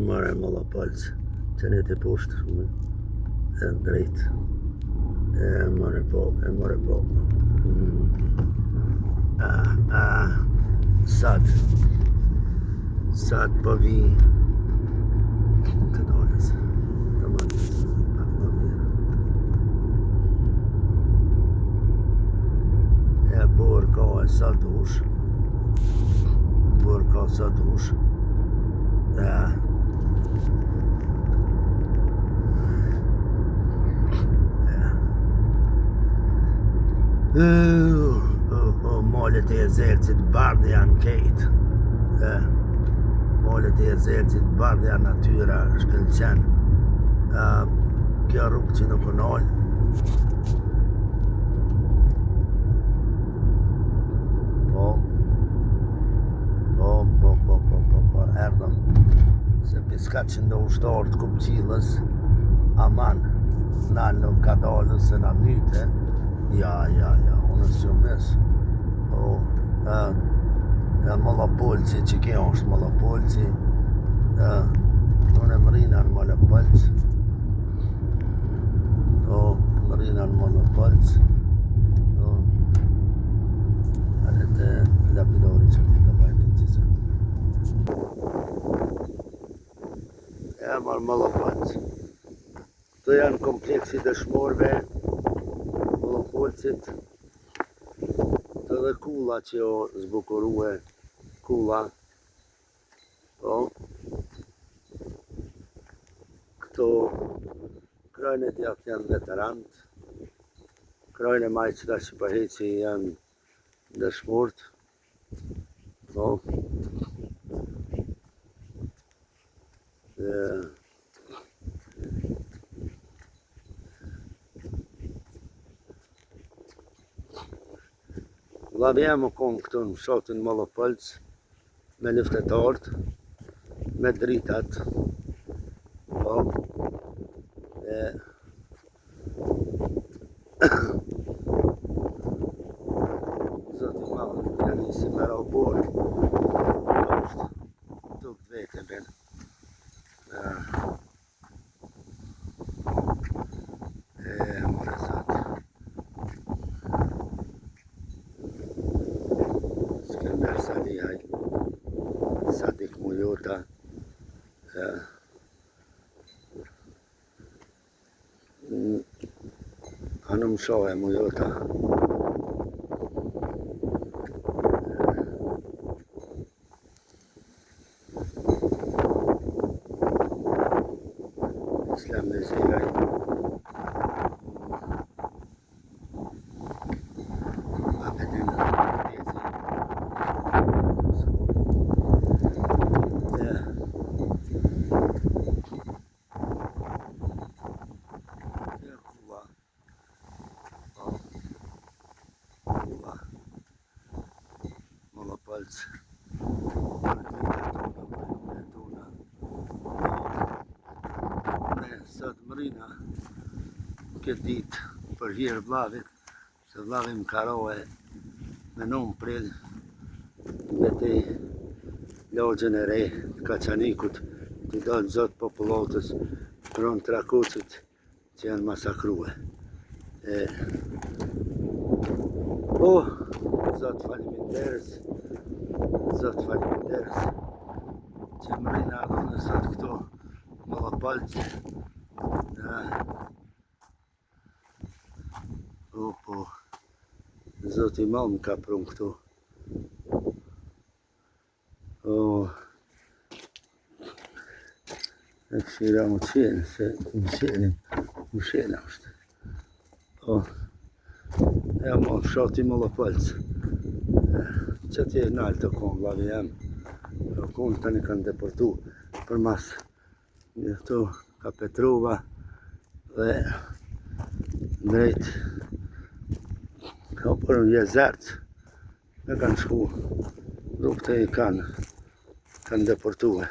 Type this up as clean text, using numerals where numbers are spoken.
More molla palc. Qenë të poshtë shumë. E drejt. More po. Sad po vi. Të dolës. Të mandës. Pak më mirë. Borë ka e sa dush. Malet e Jezercit bardhë janë kejt. Malet e Jezercit bardhë janë natyra shkëlqen. Kjo rrugë që nuk unal. Erdhëm se piska që ndo ushtarët Kupqilës aman nalë nuk ka dalë se na myte ja unë së mes Mollapolci që kjo është Mollapolci unë mrina në Mollapolc anë të lapidori që ti të bajnë në gjithë marë Mollapolc. Këto janë kompleksi dëshmorve Mollapolcit. Të dhe kulla që o zbukurue kulla. Këto krajnet janë veterant. Krajne majqëta që përheqi janë dëshmort. Vllavi jam u konë këtu në fshatin Mollapolc me luftetarët, me dritat. Zoti malë, janë nisi me raborë. Tuk vete ben. More zot. Skender Salihaj. Sadik Mujota. Hanım Shoe Mujota. Islam Neziraj. Abedin Tezi. Mollapolc. Sot mrina këtë ditë për hirë vllavit, se vllavi më karohe me 9 prill me të lagjën e re të Kaçanikut të dalë zot popullatës rënë Trakucit që janë masakrue. Zot faleminderes që mrina adhone sot këto Mollapolc. Zoti mal më ka prunë këtu. E këshira më qenë, se më qenë është. E më fshati Mollapolc. Që tje nalë të konë, vllavi jam. Konë të një kanë deportu për mas. Këtu ka Petrova dhe drejt ka për në Jezerc me kanë shku rrugët e i kanë deportue.